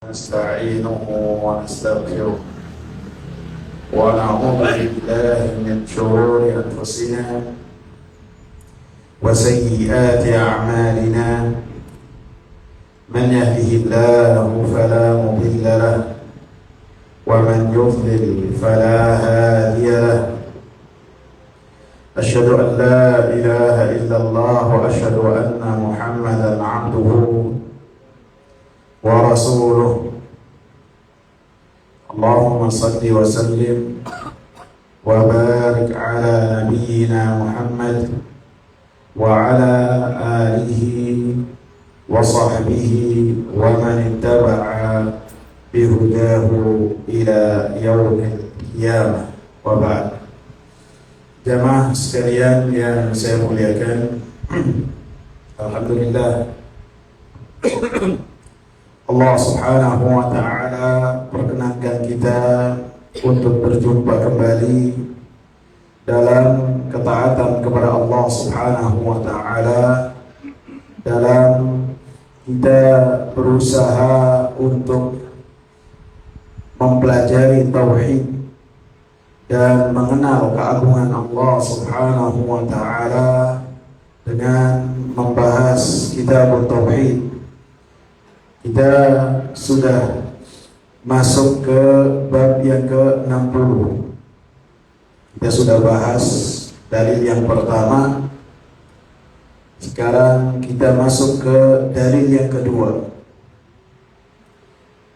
نستعينه ونستغفره ونعوذ بالله من شرور أنفسنا وسيئات أعمالنا. من يهده الله فلا مضل له ومن يضلل فلا هادي له. أشهد أن لا إله إلا الله وأشهد أن محمدا عبده ورسوله. اللهم صل وسلم وبارك على نبينا محمد وعلى آله وصحبه ومن اتبع بهداه إلى يوم القيامة. وبعد. Jamaah sekalian yang saya muliakan, alhamdulillah Allah Subhanahu wa ta'ala perkenankan kita untuk berjumpa kembali dalam ketaatan kepada Allah Subhanahu wa ta'ala, dalam kita berusaha untuk mempelajari tauhid dan mengenal keagungan Allah Subhanahu wa ta'ala dengan membahas kitab tauhid. Kita sudah masuk ke bab yang ke-60. Kita sudah bahas dalil yang pertama. Sekarang kita masuk ke dalil yang kedua.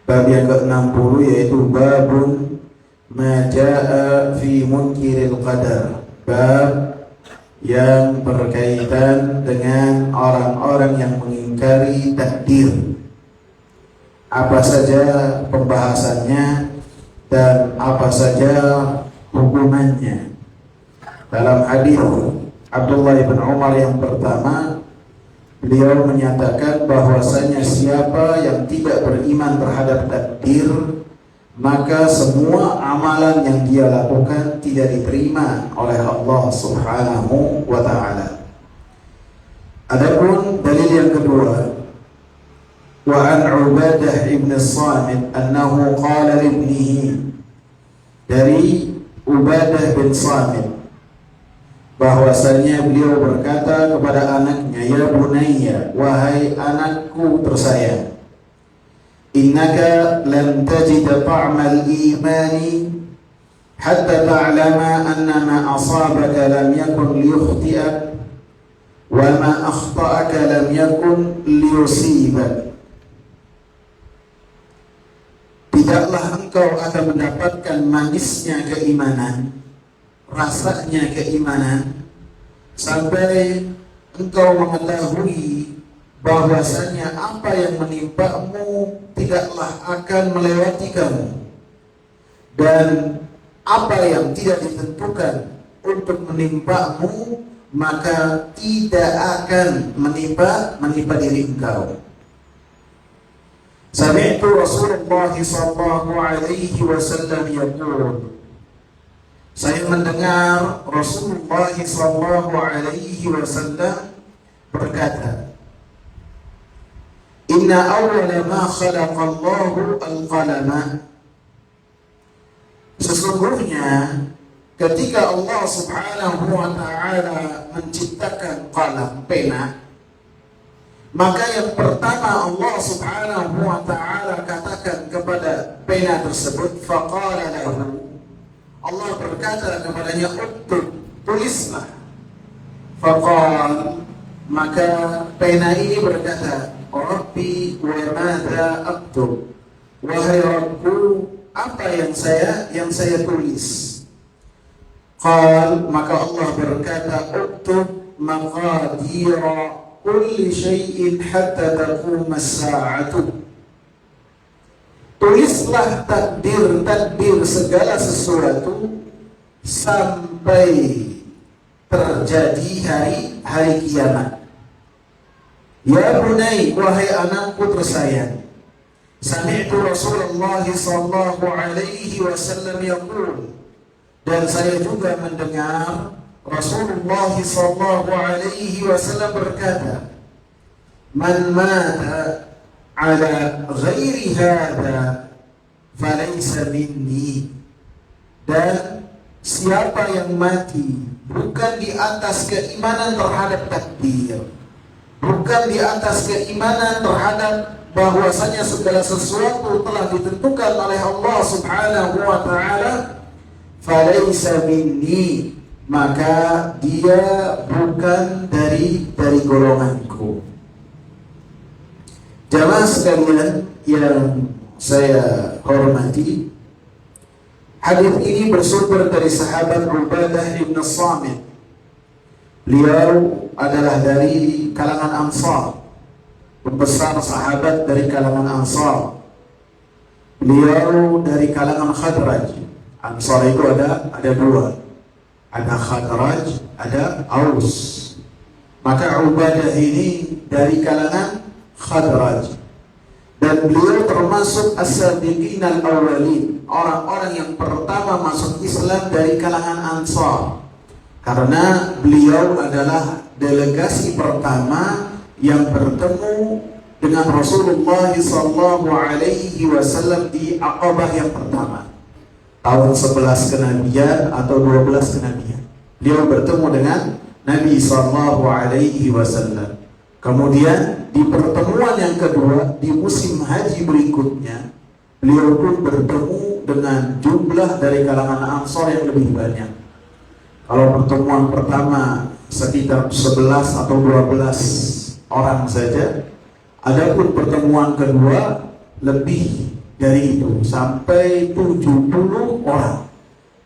Bab yang ke-60 yaitu babun ma jaa fi munkiril qadar. Bab yang berkaitan dengan orang-orang yang mengingkari takdir. Apa saja pembahasannya dan apa saja hukumannya. Dalam hadis Abdullah bin Umar yang pertama, beliau menyatakan bahwasanya siapa yang tidak beriman terhadap takdir, maka semua amalan yang dia lakukan tidak diterima oleh Allah Subhanahu wa ta'ala. Adapun dalil yang kedua, wa an Ubadah ibn Samit annahu qala libnihi, dari Ubadah bin Samit bahwasanya beliau berkata kepada anaknya, ya bunayya, wahai anakku tersayang, innaka lan tajida ta'mal imani hatta ta'lama anna ma asabaka lam yakun liyukhti'ak wa ma akhta'aka lam yakun liyusibak. Tidaklah engkau akan mendapatkan manisnya keimanan, rasanya keimanan, sampai engkau mengetahui bahwasanya apa yang menimpamu tidaklah akan melewati kamu, dan apa yang tidak ditentukan untuk menimpamu maka tidak akan menimpa diri engkau. Sami'tu Rasulullah sallallahu alaihi wasallam yaqul, saya mendengar Rasulullah sallallahu alaihi wasallam berkata, inna awwala ma khalaqallahu al-qalama, sesungguhnya ketika Allah Subhanahu wa ta'ala menciptakan qalam, pena, maka yang pertama Allah Subhanahu wa ta'ala katakan kepada pena tersebut, faqala lahu, Allah berkata kepadanya, uktub, tulislah. Faqal, maka pena ini berkata, Rabbi wa madza aktub, wahai Rabbku, apa yang saya tulis. Qal, maka Allah berkata, uktub maqadira kulli syai'in hatta taquma as-sa'atu, tulislah takdir segala sesuatu sampai terjadi hari kiamat. Ya bunai, wahai anakku tersayang, sami'tu Rasulullah sallallahu alaihi wasallam yaqul, dan saya juga mendengar Rasulullah sallallahu alaihi wasallam berkata, man mata ala ghairi hadha falaysa minni. Dan siapa yang mati bukan di atas keimanan terhadap takdir, bukan di atas keimanan terhadap bahwasanya segala sesuatu telah ditentukan oleh Allah Subhanahu wa taala, falaysa minni, maka dia bukan dari golonganku. Jamaah sekalian yang saya hormati, hadis ini bersumber dari sahabat Ubadah bin Samit. Beliau adalah dari kalangan Ansar, pembesar sahabat dari kalangan Ansar. Beliau dari kalangan Khadraj. Ansar itu ada dua, ada Khadraj, ada Aus. Maka Ubadah ini dari kalangan Khadraj, dan beliau termasuk as-sabiqin al-awwalin, orang-orang yang pertama masuk Islam dari kalangan Ansar, karena beliau adalah delegasi pertama yang bertemu dengan Rasulullah SAW di Aqabah yang pertama, tahun 11 kenabian atau 12 kenabian. Beliau bertemu dengan Nabi SAW. Kemudian di pertemuan yang kedua di musim haji berikutnya, beliau pun bertemu dengan jumlah dari kalangan Ansar yang lebih banyak. Kalau pertemuan pertama sekitar 11 atau 12 orang saja, adapun pertemuan kedua lebih dari itu, sampai 70 orang.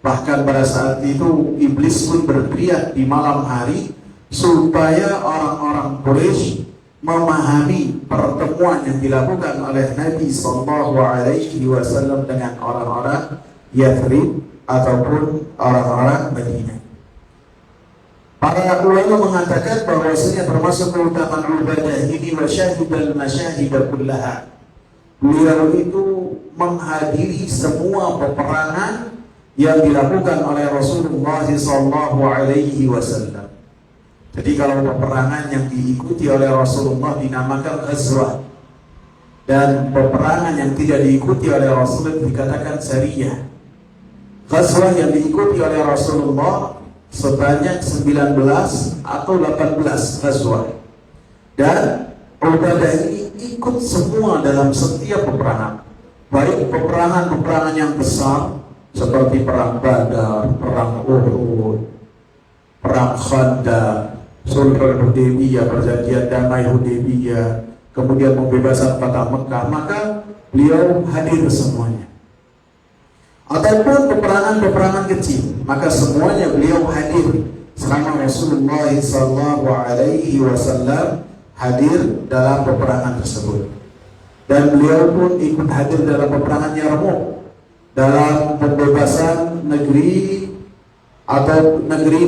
Bahkan pada saat itu iblis pun berteriak di malam hari supaya orang-orang Quraisy memahami pertemuan yang dilakukan oleh Nabi SAW dengan orang-orang Yathrib ataupun orang-orang Madinah. Para ulama mengatakan bahwasanya termasuk keutamaan Ubadah ini masyahidal masyahidah kullaha. Beliau itu menghadiri semua peperangan yang dilakukan oleh Rasulullah SAW. Jadi kalau peperangan yang diikuti oleh Rasulullah dinamakan ghazwah, dan peperangan yang tidak diikuti oleh Rasulullah dikatakan sariyah. Ghazwah yang diikuti oleh Rasulullah sebanyak 19 atau 18 ghazwah, dan Ubadah ini ikut semua dalam setiap peperangan, baik peperangan yang besar seperti perang Badar, perang Uhud, perang Khandaq, Sulhul Hudaybiyah, perjanjian damai Hudaybiyah, kemudian pembebasan kota Mekah, maka beliau hadir semuanya. Ataupun peperangan kecil, maka semuanya beliau hadir selama Rasulullah SAW hadir dalam peperangan tersebut. Dan beliau pun ikut hadir dalam peperangan Yarmouk, dalam pembebasan negeri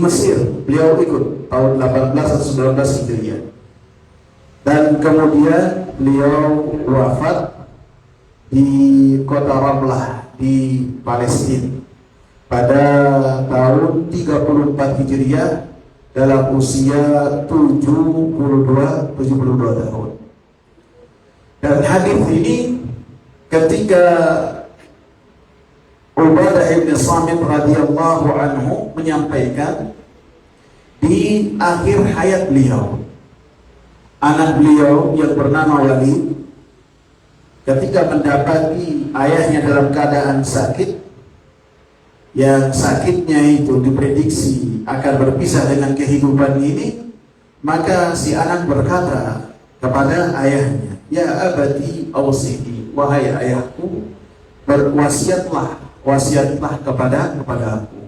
Mesir. Beliau ikut tahun 18 atau 19 Hijriah. Dan kemudian beliau wafat di kota Ramlah di Palestina pada tahun 34 Hijriah dalam usia 72 tahun. Dan hadis ini ketika Ubadah bin Samit radhiyallahu anhu menyampaikan di akhir hayat beliau, anak beliau yang bernama Walid ketika mendapati ayahnya dalam keadaan sakit, yang sakitnya itu diprediksi akan berpisah dengan kehidupan ini, maka si anak berkata kepada ayahnya, "Ya abati awsini, wahai ayahku, berwasiatlah kepada aku."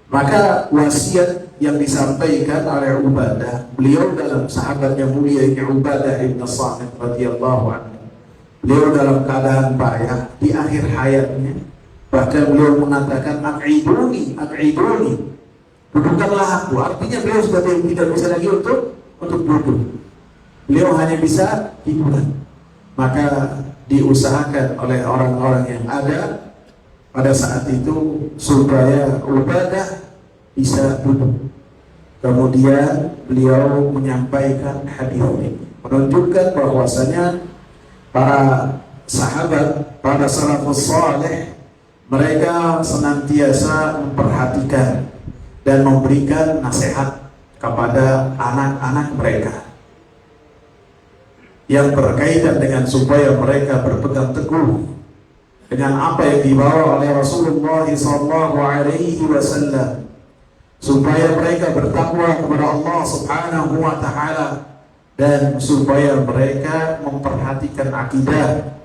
Maka wasiat yang disampaikan oleh Ubadah, beliau dalam sahabat yang mulia ini Ubadah bin Samit radhiyallahu anhu, beliau dalam keadaan payah di akhir hayatnya, bahkan beliau mengatakan aqiduni, dudukkanlah aku. Artinya beliau sudah tidak bisa lagi untuk duduk, beliau hanya bisa hiburan. Maka diusahakan oleh orang-orang yang ada pada saat itu supaya Ubadah bisa duduk. Kemudian beliau menyampaikan hadis ini, menunjukkan bahwasanya para sahabat, para salafus saleh, mereka senantiasa memperhatikan dan memberikan nasihat kepada anak-anak mereka yang berkaitan dengan supaya mereka berpegang teguh dengan apa yang dibawa oleh Rasulullah SAW, supaya mereka bertakwa kepada Allah Subhanahu wa Ta'ala, dan supaya mereka memperhatikan akidah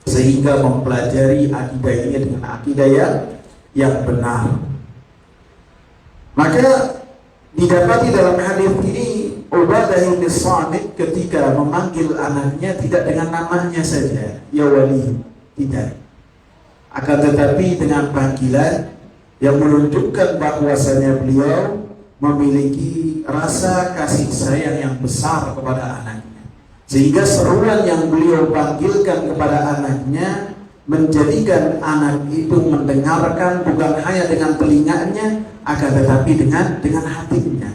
sehingga mempelajari akidah ini dengan akidah yang benar. Maka didapati dalam hadis ini Ubadah bin Samit ketika memanggil anaknya tidak dengan namanya saja, ya wali, tidak, akan tetapi dengan panggilan yang menunjukkan bahwasanya beliau memiliki rasa kasih sayang yang besar kepada anaknya, sehingga seruan yang beliau panggilkan kepada anaknya menjadikan anak itu mendengarkan bukan hanya dengan telinganya, akan tetapi dengan hatinya,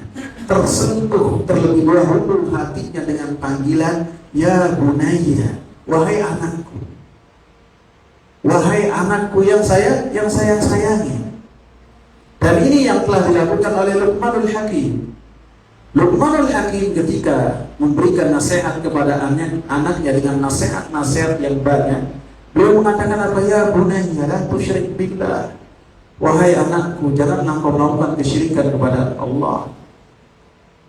tersentuh terlebih dahulu hatinya dengan panggilan ya bunayya, wahai anakku, wahai anakku yang saya sayangi. Dan ini yang telah dilakukan oleh Luqmanul Hakim. Luqmanul Hakim ketika memberikan nasihat kepada anaknya dengan nasihat-nasihat yang banyak, beliau mengatakan apa? Ya bunayya la tusyrik billah, wahai anakku, janganlah kau melakukan kesyirikan kepada Allah.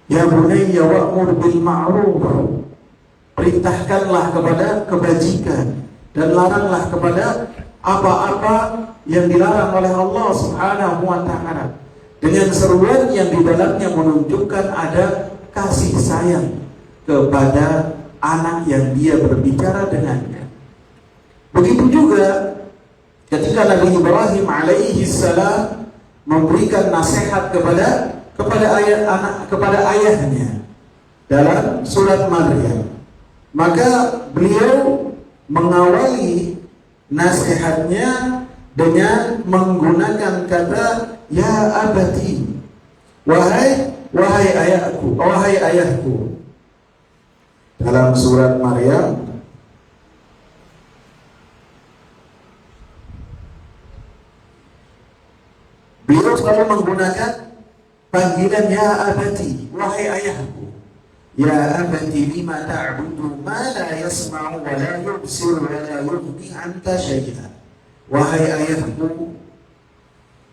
Ya bunayya wa'mur bil ma'ruf, perintahkanlah kepada kebajikan dan laranglah kepada apa-apa yang dilarang oleh Allah Subhanahu wa Ta'ala, dengan seruan yang di dalamnya menunjukkan ada kasih sayang kepada anak yang dia berbicara dengannya. Begitu juga ketika Nabi Ibrahim alaihi salam memberikan nasihat kepada ayahnya dalam surat Maryam, maka beliau mengawali nasihatnya dengan menggunakan kata ya abati, wahai ayahku, wahai ayahku. Dalam surat Maryam beliau selalu menggunakan panggilan ya abati, wahai ayahku. Ya abati lima ta'budu ma la yasma'u wa la yubsiru wa la yughni anka syai'an. Wahai ayahku,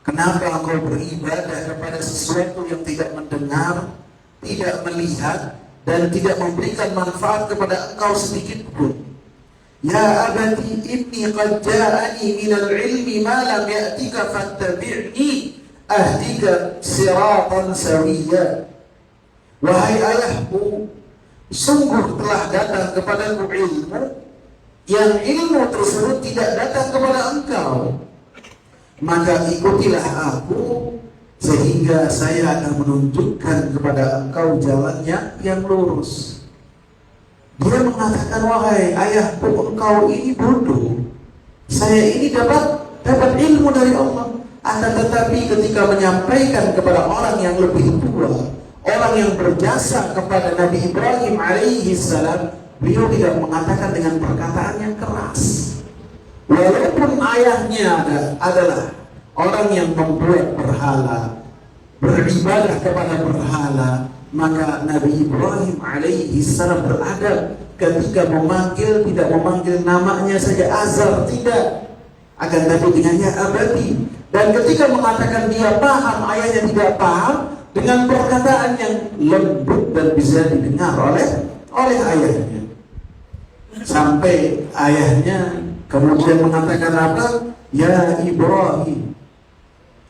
kenapa engkau beribadah kepada sesuatu yang tidak mendengar, tidak melihat, dan tidak memberikan manfaat kepada engkau sedikit pun? Ya abati inni qad ja'ani minal ilmi ma lam ya'tika fattabi'ni ahdika siratan sawiyya. Wahai ayahku, sungguh telah datang kepadaku ilmu yang ilmu tersebut tidak datang kepada engkau, maka ikutilah aku sehingga saya akan menunjukkan kepada engkau jalan yang lurus. Dia mengatakan, wahai ayahku, engkau ini bodoh, saya ini dapat ilmu dari Allah. Akan tetapi ketika menyampaikan kepada orang yang lebih tua, orang yang berjasa kepada Nabi Ibrahim alaihi salam, beliau tidak mengatakan dengan perkataan yang keras. Walaupun ayahnya adalah orang yang membuat berhala, beribadah kepada berhala, maka Nabi Ibrahim alaihi salam beradab ketika memanggil, tidak memanggil namanya saja Azar, tidak, akan tapi dengan ya abadi. Dan ketika mengatakan dia paham, ayahnya tidak paham, dengan perkataan yang lembut dan bisa didengar oleh ayahnya. Sampai ayahnya kemudian mengatakan apa? Ya Ibrahim.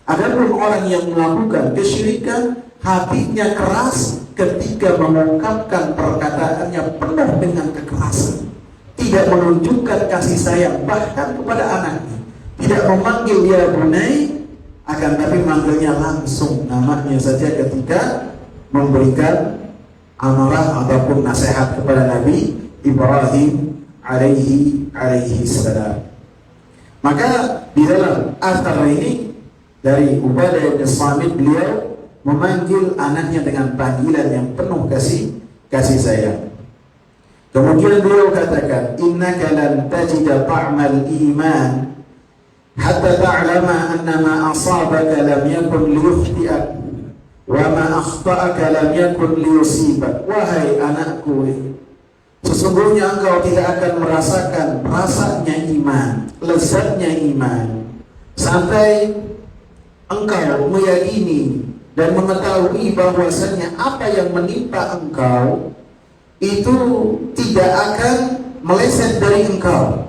Adapun orang yang melakukan kesyirikan, hatinya keras ketika mengungkapkan perkataannya penuh dengan kekerasan, tidak menunjukkan kasih sayang bahkan kepada anaknya, tidak memanggil ya bunai, akan tapi manggilnya langsung namanya saja ketika memberikan amarah ataupun nasihat kepada Nabi Ibrahim alaihi salam. Maka di dalam athar ini dari Ubadah bin Samit, beliau memanggil anaknya dengan panggilan yang penuh kasih sayang. Kemudian beliau katakan, innaka lan tajida ta'mal iman hatta ta'lama anna ma asabaka lam yakun liyukhti'ak wa ma akhta'aka lam yakun liyusibak. Wahai anakku, sesungguhnya engkau tidak akan merasakan rasanya iman, lezatnya iman, sampai engkau meyakini dan mengetahui bahwasanya apa yang menimpa engkau itu tidak akan meleset dari engkau.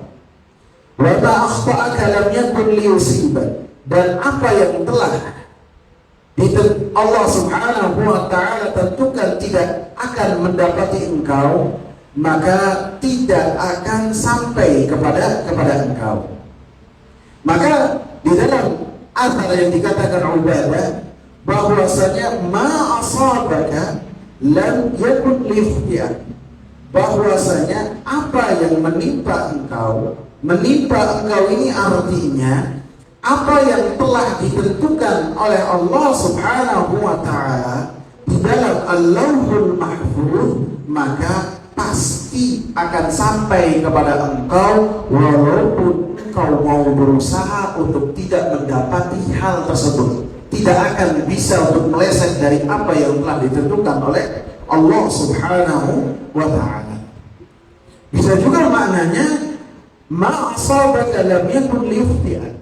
Wa ma akhta'aka lam yakun liyusibak, dan apa yang telah Allah Subhanahu wa ta'ala tentukan tidak akan mendapati engkau, maka tidak akan sampai kepada engkau. Maka di dalam asal yang dikatakan Ubadah bahwasanya ma asabaka lam yakun liyukhti'ak, bahwasanya apa yang menimpa engkau ini artinya apa yang telah ditentukan oleh Allah Subhanahu wa ta'ala di dalam Al-Lauhul Mahfuz, maka pasti akan sampai kepada engkau walaupun engkau mau berusaha untuk tidak mendapati hal tersebut. Tidak akan bisa untuk meleset dari apa yang telah ditentukan oleh Allah Subhanahu wa ta'ala. Bisa juga maknanya ma asabaka lam yakun liyukhti'ak,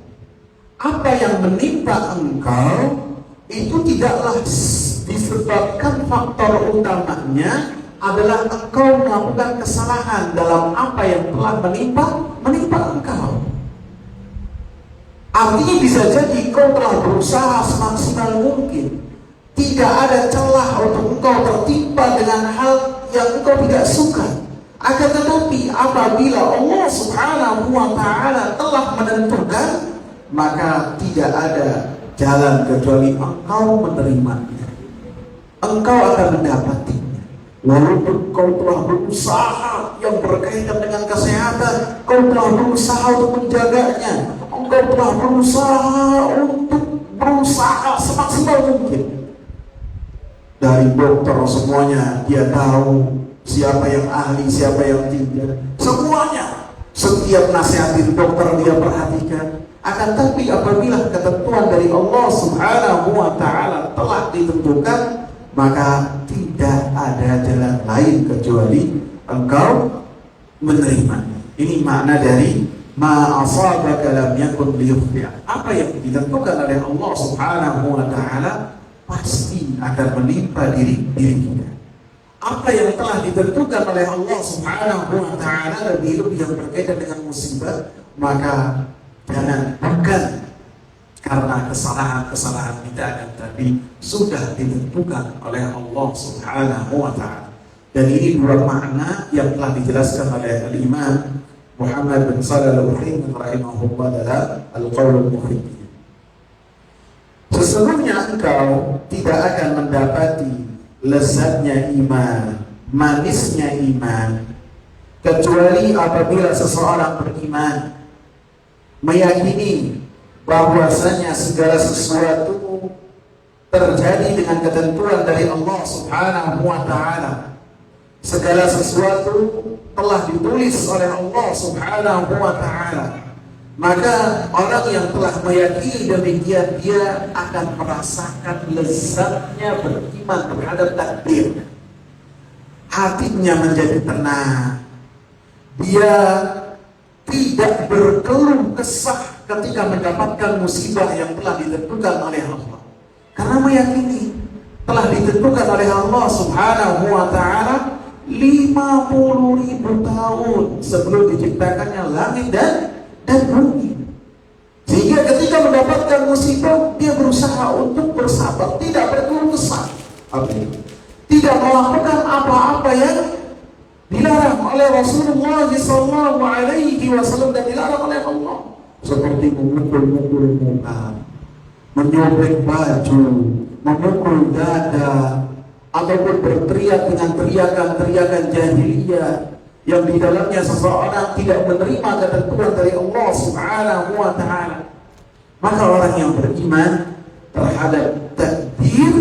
apa yang menimpa engkau itu tidaklah disebabkan faktor utamanya adalah engkau melakukan kesalahan dalam apa yang telah menimpa engkau. Artinya bisa jadi engkau telah berusaha semaksimal mungkin, tidak ada celah untuk engkau tertimpa dengan hal yang engkau tidak suka. Akan tetapi apabila Allah Subhanahu wa ta'ala telah menentukan, maka tidak ada jalan kecuali engkau menerimanya. Engkau akan mendapatinya. Walaupun kau telah berusaha yang berkaitan dengan kesehatan, kau telah berusaha untuk menjaganya, engkau telah berusaha semaksimal mungkin. Dari dokter semuanya dia tahu siapa yang ahli, siapa yang tidak. Semuanya, setiap nasihatin dokter dia perhatikan. Akan tapi apabila ketentuan dari Allah Subhanahu wa ta'ala telah ditentukan, maka tidak ada jalan lain kecuali engkau menerima. Ini makna dari ma asabaka lam yakun liyukhti'ak. Apa yang ditentukan oleh Allah Subhanahu wa ta'ala pasti akan menimpa diri kita. Apa yang telah ditentukan oleh Allah Subhanahu wa ta'ala lebih yang berkaitan dengan musibah, maka jangan bukan karena kesalahan kita, akan tapi sudah ditentukan oleh Allah Subhanahu wa ta'ala. Dan ini dua makna yang telah dijelaskan oleh Al-Imam Muhammad bin Shalih Al-Utsaimin rahimahullah dalam Al-Qaulul Mufid. Sesungguhnya engkau tidak akan mendapati lezatnya iman, manisnya iman, kecuali apabila seseorang beriman, meyakini bahwasanya segala sesuatu terjadi dengan ketentuan dari Allah Subhanahu wa ta'ala. Segala sesuatu telah ditulis oleh Allah Subhanahu wa ta'ala. Maka orang yang telah meyakini demikian, dia akan merasakan lezatnya beriman terhadap takdir. Hatinya menjadi tenang. Dia tidak berkeluh kesah ketika mendapatkan musibah yang telah ditentukan oleh Allah, karena meyakini telah ditentukan oleh Allah Subhanahu wa ta'ala 50.000 tahun sebelum diciptakannya langit dan bumi. Sehingga ketika mendapatkan musibah, dia berusaha untuk bersabar, tidak berkeluh kesah, tidak melakukan apa-apa yang dilarang oleh Rasulullah SAW dan dilarang oleh Allah, seperti memukul muka, menyobek baju, memukul dada, ataupun berteriak dengan teriakan jahiliyah yang di dalamnya seseorang tidak menerima ketentuan dari Allah Subhanahu wa ta'ala. Maka orang yang beriman terhadap takdir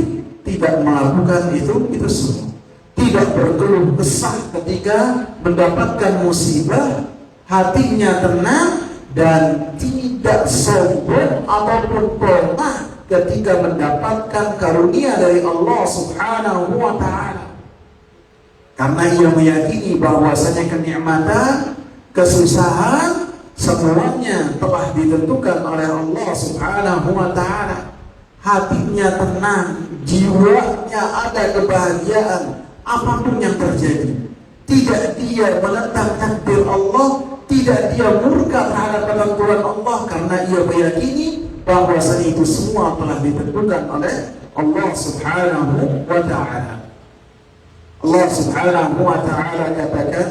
tidak melakukan itu semua. Tidak berkeluh kesah ketika ketika mendapatkan musibah hatinya tenang dan tidak sombong ataupun pernah ketika mendapatkan karunia dari Allah Subhanahu wa ta'ala. Karena ia meyakini bahwasanya kenikmatan, kesusahan semuanya telah ditentukan oleh Allah Subhanahu wa ta'ala. Hatinya tenang, jiwanya ada kebahagiaan apapun yang terjadi. Tidak dia menentang takdir Allah, tidak dia murka terhadap ketentuan Allah, karena ia meyakini bahwasanya itu semua telah ditentukan oleh Allah Subhanahu wa ta'ala. Allah Subhanahu wa ta'ala katakan,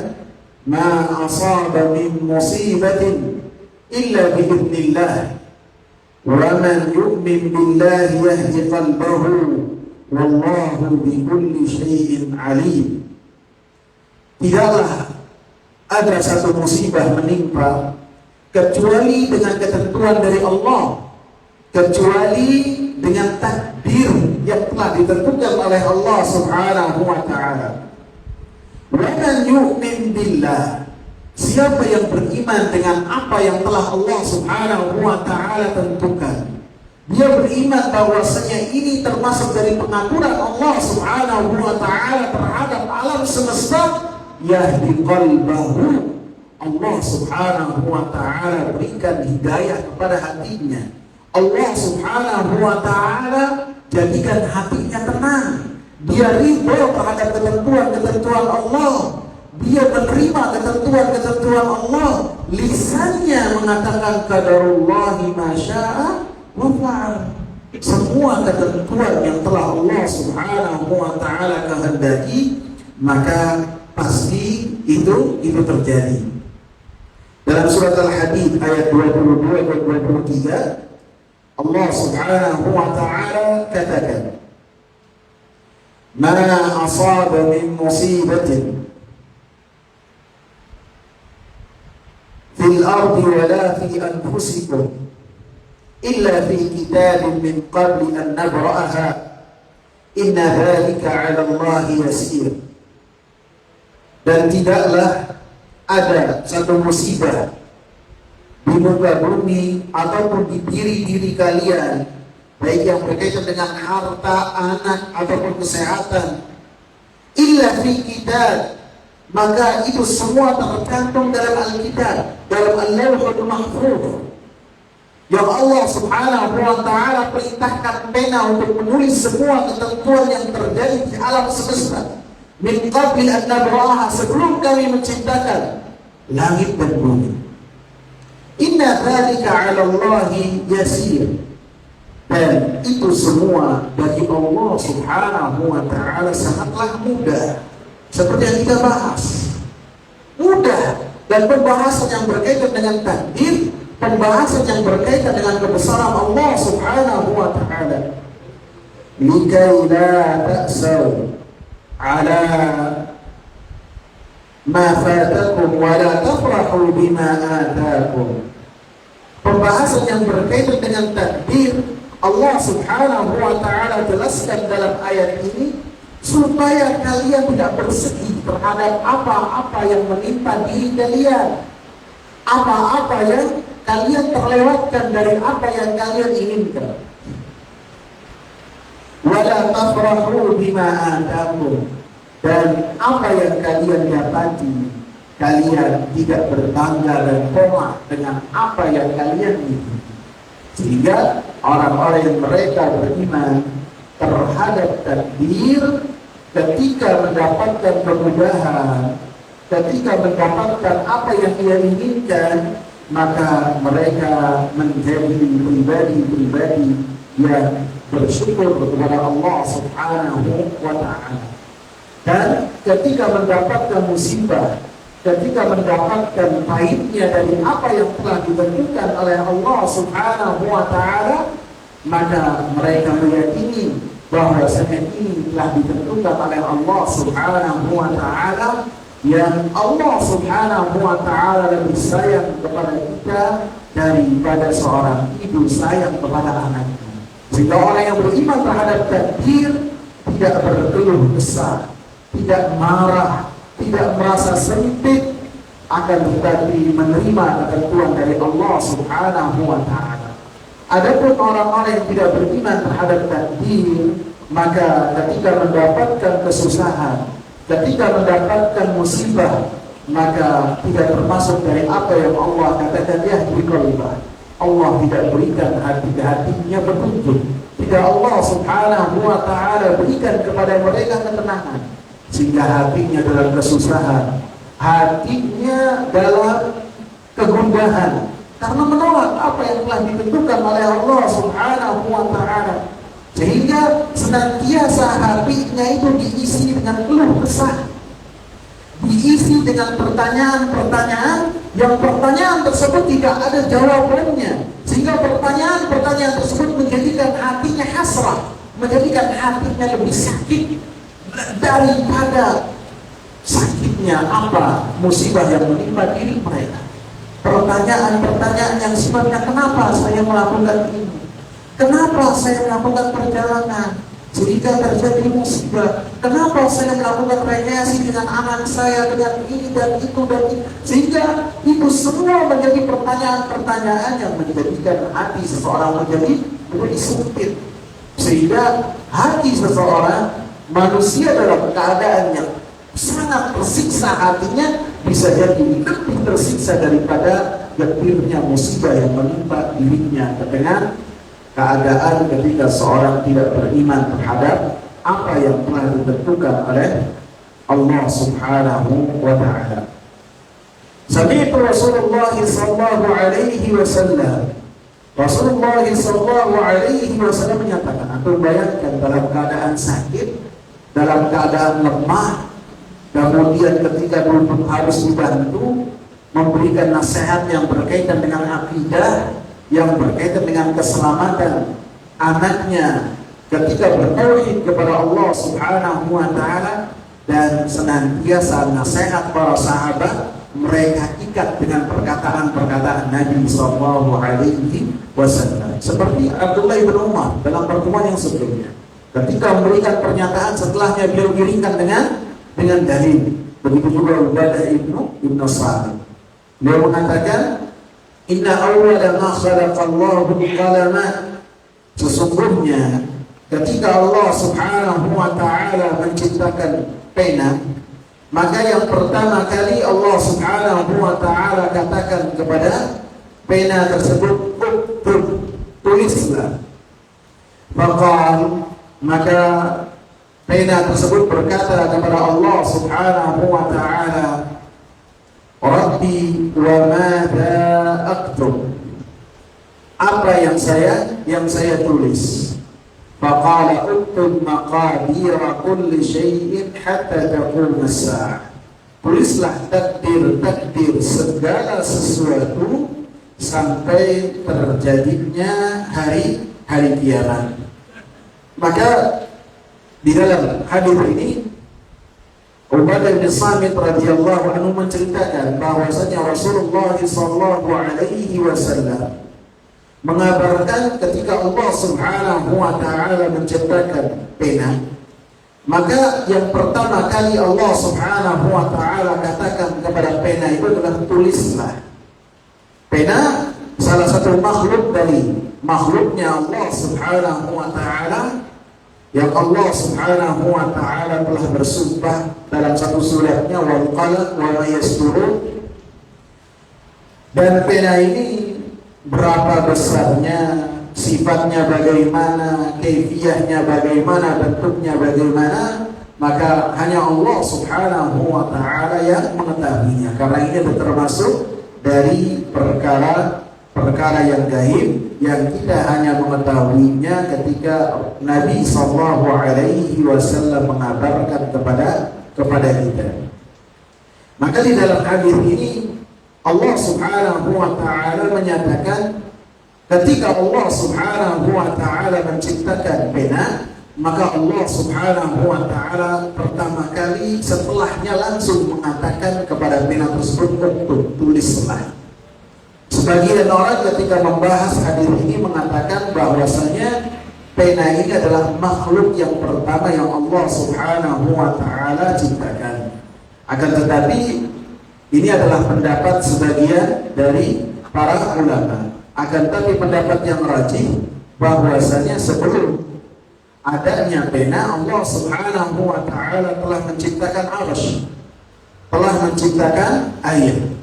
"Ma asaba min musibatin illa bi'idznillah, wa man yu'min billahi yahdi qalbahu, wallahu bikulli syai'in alim." Tidaklah ada satu musibah menimpa kecuali dengan ketentuan dari Allah, kecuali dengan takdir yang telah ditentukan oleh Allah Subhanahu wa ta'ala. Wa man yu'min billah, siapa yang beriman dengan apa yang telah Allah Subhanahu wa ta'ala tentukan, dia beriman bahwasanya ini termasuk dari pengaturan Allah Subhanahu wa ta'ala terhadap alam semesta, yahdi qalbahu, Allah Subhanahu wa ta'ala berikan hidayah kepada hatinya. Allah Subhanahu wa ta'ala jadikan hatinya tenang. Dia ridho terhadap ketentuan-ketentuan Allah. Dia menerima ketentuan-ketentuan Allah. Lisannya mengatakan qadarullahi ma syaa wa fa'al. Semua ketentuan yang telah Allah Subhanahu wa ta'ala kehendaki, maka pasti itu terjadi. Dalam surat Al-Hadid ayat 22 dan 23, Allah Subhanahu wa ta'ala katakan, "Ma asaba min musibatin fil ardi wala fi anfusikum illa fi kitabin min qabli an nabra'aha inna dhalika 'ala Allahi yasir." Dan tidaklah ada satu musibah di muka bumi ataupun di diri kalian, baik yang berkaitan dengan harta, anak ataupun kesehatan, illa fi kitab, maka itu semua tercantum dalam Alkitab, dalam Al-Lauhul Mahfuz, yang Allah Subhanahu wa ta'ala perintahkan pena untuk menulis semua ketentuan yang terjadi di alam semesta. Min qabli an nabra'aha, sebelum kami menciptakan langit dan bumi. Inna dzalika 'ala Allahi yasir, dan itu semua bagi Allah Subhanahu wa ta'ala sangatlah mudah. Seperti yang kita bahas, mudah. Dan pembahasan yang berkaitan dengan takdir, pembahasan yang berkaitan dengan kebesaran Allah Subhanahu wa ta'ala. Likai la ta'saw ala ma fatakum wa la tafrahu bima atakum. Pembahasan yang berkaitan dengan takdir, Allah Subhanahu wa ta'ala jelaskan dalam ayat ini supaya kalian tidak bersedih terhadap apa-apa yang menimpa diri kalian, apa-apa yang kalian terlewatkan dari apa yang kalian inginkan. Wala tafrahu bima atakum, dan apa yang kalian dapati, kalian tidak berbangga dan pomah dengan apa yang kalian miliki. Sehingga orang-orang yang mereka beriman terhadap takdir, ketika mendapatkan kemudahan, ketika mendapatkan apa yang ia inginkan, maka mereka menjadi pribadi-pribadi yang bersyukur kepada Allah Subhanahu wa ta'ala. Dan ketika mendapatkan musibah, ketika mendapatkan pahitnya dari apa yang telah ditentukan oleh Allah Subhanahu wa ta'ala, maka mereka meyakini bahwasanya ini telah ditentukan oleh Allah Subhanahu wa ta'ala, yang Allah Subhanahu wa ta'ala lebih sayang kepada kita daripada seorang ibu sayang kepada anaknya. Sehingga orang yang beriman terhadap takdir tidak berkeluh kesah, tidak marah, tidak merasa sempit, akan tetapi menerima ketentuan dari Allah Subhanahu wa Ta'ala. Adapun orang-orang yang tidak beriman terhadap takdir, maka ketika mendapatkan kesusahan, ketika mendapatkan musibah, maka tidak termasuk dari apa yang Allah katakan yahdi qalbah. Allah tidak berikan hatinya petunjuk. Tidak Allah Subhanahu wa Ta'ala berikan kepada mereka ketenangan, sehingga hatinya dalam kesusahan, hatinya dalam kegundahan, karena menolak apa yang telah ditentukan oleh Allah Subhanahu wa Ta'ala. Sehingga senantiasa hatinya itu diisi dengan keluh kesah, diisi dengan pertanyaan-pertanyaan yang pertanyaan tersebut tidak ada jawabannya, sehingga pertanyaan-pertanyaan tersebut menjadikan hatinya hasrah, menjadikan hatinya lebih sakit daripada sakitnya apa musibah yang menimpa diri mereka. Pertanyaan-pertanyaan yang sifatnya, kenapa saya melakukan ini? Kenapa saya melakukan perjalanan sehingga terjadi musibah? Kenapa saya melakukan rekreasi dengan anak saya, dengan ini dan itu dan ini? Sehingga itu semua menjadi pertanyaan-pertanyaan yang menjadikan hati seseorang menjadi sempit. Sehingga hati seseorang, manusia dalam keadaan yang sangat tersiksa hatinya, bisa jadi lebih tersiksa daripada getirnya musibah yang menimpa dirinya dengan keadaan ketika seorang tidak beriman terhadap apa yang telah ditentukan oleh Allah Subhanahu wa Ta'ala. Sami'tu Rasulullah sallallahu alaihi wasallam, Rasulullah sallallahu alaihi wasallam menyatakan, atau bayangkan dalam keadaan sakit, dalam keadaan lemah, kemudian ketika duduk harus dibantu, memberikan nasihat yang berkaitan dengan akidah, yang berkaitan dengan keselamatan anaknya ketika bertauhid kepada Allah Subhanahu wa Ta'ala, dan senantiasa nasihat para sahabat mereka ikat dengan perkataan-perkataan Nabi sallallahu alaihi wasallam. Seperti Abdullah bin Umar dalam pertemuan yang sebelumnya, ketika memberikan pernyataan setelahnya beliau giringkan dengan dalil. Begitu juga Ubadah ibnu Samit, beliau mengatakan, inna awwala ma khalaqallahu qalama, sesungguhnya ketika Allah Subhanahu wa Ta'ala menciptakan pena, maka yang pertama kali Allah Subhanahu wa Ta'ala katakan kepada pena tersebut, uktub, tulislah. Maka pena tersebut berkata kepada Allah Subhanahu wa Ta'ala, Rabbi wa madza aktub, apa yang saya tulis? Faqala uktub maqadir kulli syai'in hatta taqum as-sa'ah, tulislah takdir segala sesuatu sampai terjadinya hari kiamat. Maka di dalam hadis ini Ubadah bin Samit radhiyallahu anhu menceritakan bahwasanya Rasulullah sallallahu alaihi wasallam mengabarkan ketika Allah Subhanahu wa Ta'ala menciptakan pena, maka yang pertama kali Allah Subhanahu wa Ta'ala katakan kepada pena itu adalah tulislah. Pena salah satu makhluk dari makhluknya Allah Subhanahu wa Ta'ala, yang Allah Subhanahu wa Ta'ala telah bersumpah dalam satu suratnya, wal qalam wa ma yasturun. Dan pena ini berapa besarnya, sifatnya bagaimana, kaifiyahnya bagaimana, bentuknya bagaimana, maka hanya Allah Subhanahu wa Ta'ala yang mengetahuinya. Karena ini termasuk dari perkara yang gaib, yang kita hanya mengetahuinya ketika Nabi sallallahu alaihi wasallam mengabarkan kepada kita. Maka di dalam hadis ini Allah Subhanahu wa Ta'ala menyatakan, ketika Allah Subhanahu wa Ta'ala menciptakan pena, maka Allah Subhanahu wa Ta'ala pertama kali setelahnya langsung mengatakan kepada pena tersebut, untuk tulislah. Sebagian orang ketika membahas hadis ini mengatakan bahwasanya pena ini adalah makhluk yang pertama yang Allah Subhanahu wa Ta'ala ciptakan. Akan tetapi ini adalah pendapat sebagian dari para ulama. Akan tetapi pendapat yang rajih bahwasanya sebelum adanya pena, Allah Subhanahu wa ta'ala telah menciptakan arsy, telah menciptakan air.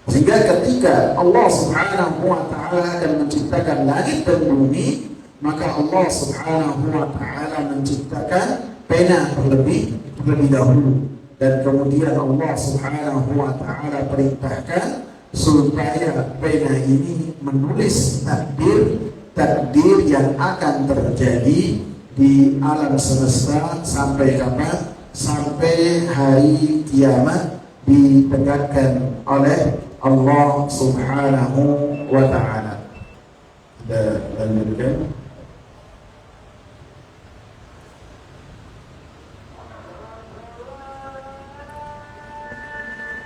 Sehingga ketika Allah Subhanahu wa ta'ala akan menciptakan langit dan bumi, maka Allah Subhanahu wa ta'ala menciptakan pena terlebih dahulu. Dan kemudian Allah Subhanahu wa ta'ala perintahkan supaya pena ini menulis takdir yang akan terjadi di alam semesta sampai kapan? Sampai hari kiamat ditegakkan oleh Allah Subhanahu wa ta'ala. Kita lanjutkan.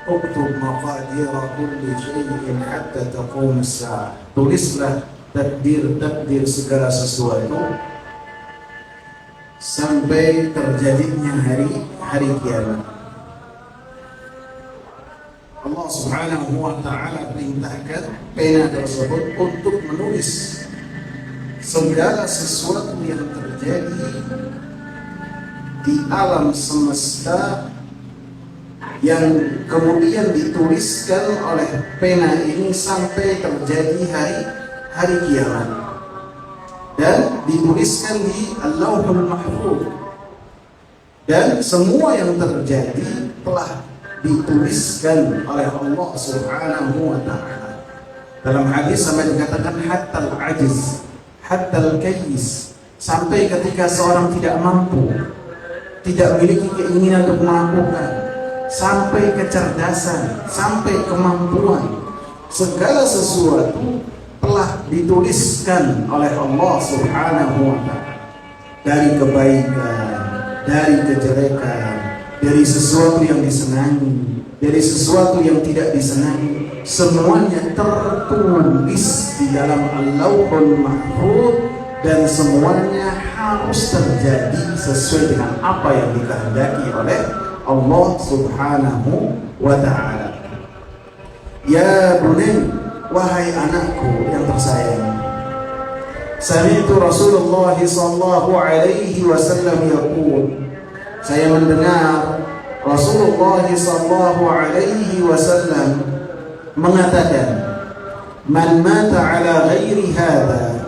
Uktub maqadir kulli syai'in hatta taqum as-sa'ah. Tulislah takdir segala sesuatu sampai terjadinya hari kiamat. Allah Subhanahu wa ta'ala perintahkan pena tersebut untuk menulis segala sesuatu yang terjadi di alam semesta yang kemudian dituliskan oleh pena ini sampai terjadi hari kiamat, dan dituliskan di Al-Lauhul Mahfuz, dan semua yang terjadi telah dituliskan oleh Allah Subhanahu wa ta'ala. Dalam hadis sampai dikatakan hatta al-ajiz, hatta al-kayis, sampai ketika seorang tidak mampu, tidak memiliki keinginan untuk melakukan, sampai kecerdasan, sampai kemampuan, segala sesuatu telah dituliskan oleh Allah Subhanahu wa ta'ala. Dari kebaikan, dari kejelekan, dari sesuatu yang disenangi, dari sesuatu yang tidak disenangi, semuanya tertulis di dalam Al-Lauhul Mahfuz, dan semuanya harus terjadi sesuai dengan apa yang dikehendaki oleh Allah Subhanahu wa ta'ala. Ya bunai, wahai anakku yang tersayang, sami'tu Rasulullah sallallahu alaihi wasallam yaqul, saya mendengar Rasulullah sallallahu alaihi wasallam mengatakan, man mata ala ghairi hadha,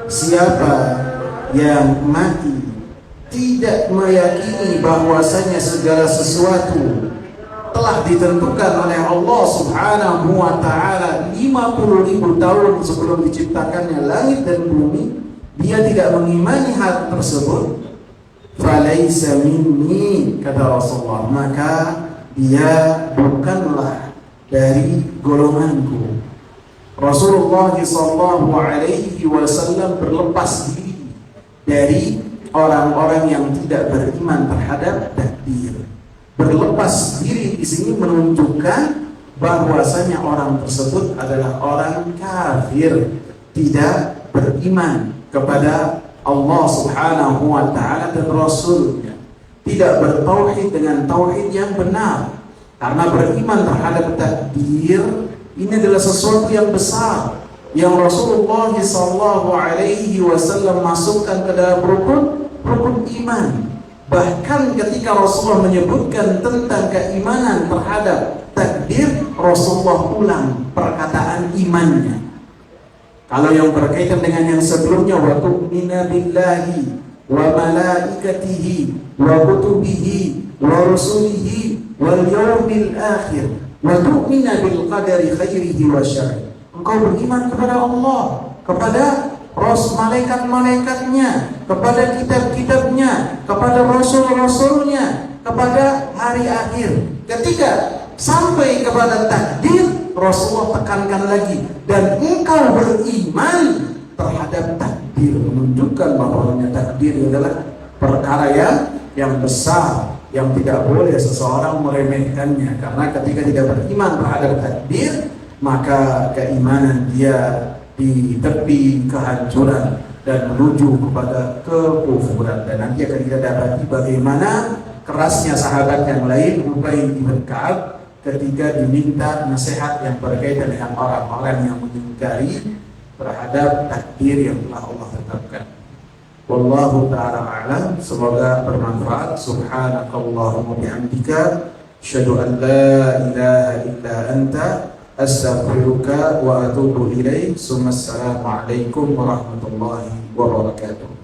siapa yang mati tidak meyakini bahwasanya segala sesuatu telah ditentukan oleh Allah Subhanahu wa ta'ala 50.000 tahun sebelum diciptakannya langit dan bumi, dia tidak mengimani hal tersebut, falaisa minni, kata Rasulullah, maka dia bukanlah dari golonganku. Rasulullah sallallahu alaihi wasallam berlepas diri dari orang-orang yang tidak beriman terhadap takdir. Berlepas diri di sini menunjukkan bahwasanya orang tersebut adalah orang kafir, tidak beriman kepada Allah Subhanahu wa ta'ala dan Rasulnya, tidak bertauhid dengan tauhid yang benar. Karena beriman terhadap takdir ini adalah sesuatu yang besar, yang Rasulullah SAW masukkan ke dalam rukun iman. Bahkan ketika Rasulullah menyebutkan tentang keimanan terhadap takdir, Rasulullah ulang perkataan imannya. Kalau yang berkaitan dengan yang sebelumnya, wa tu'mina billahi wa malaikatihi wa kutubihi wa rusulihi wal yawmil akhir wa tu'mina bil qadari khairihi wa syarrihi. Engkau beriman kepada Allah, kepada malaikat-malaikatnya, kepada kitab-kitabnya, kepada rasul-rasulnya, kepada hari akhir. Ketika sampai kepada takdir, Rasulullah tekankan lagi, dan engkau beriman terhadap takdir, menunjukkan bahwa takdir adalah perkara yang besar, yang tidak boleh seseorang meremehkannya. Karena ketika tidak beriman terhadap takdir, maka keimanan dia di tepi kehancuran dan menuju kepada kekufuran. Dan nanti akan kita dapati bagaimana kerasnya sahabat yang lain, Ubay bin Ka'ab, ketika diminta nasihat yang berkaitan dengan orang-orang yang mengingkari terhadap takdir yang telah Allah tetapkan. Wallahu ta'ala a'lam. Semoga bermanfaat. Subhanakallahumma bihamdika asyhadu an la ilaha illa anta astaghfiruka wa atubu ilaik. Assalamualaikum warahmatullahi wabarakatuh.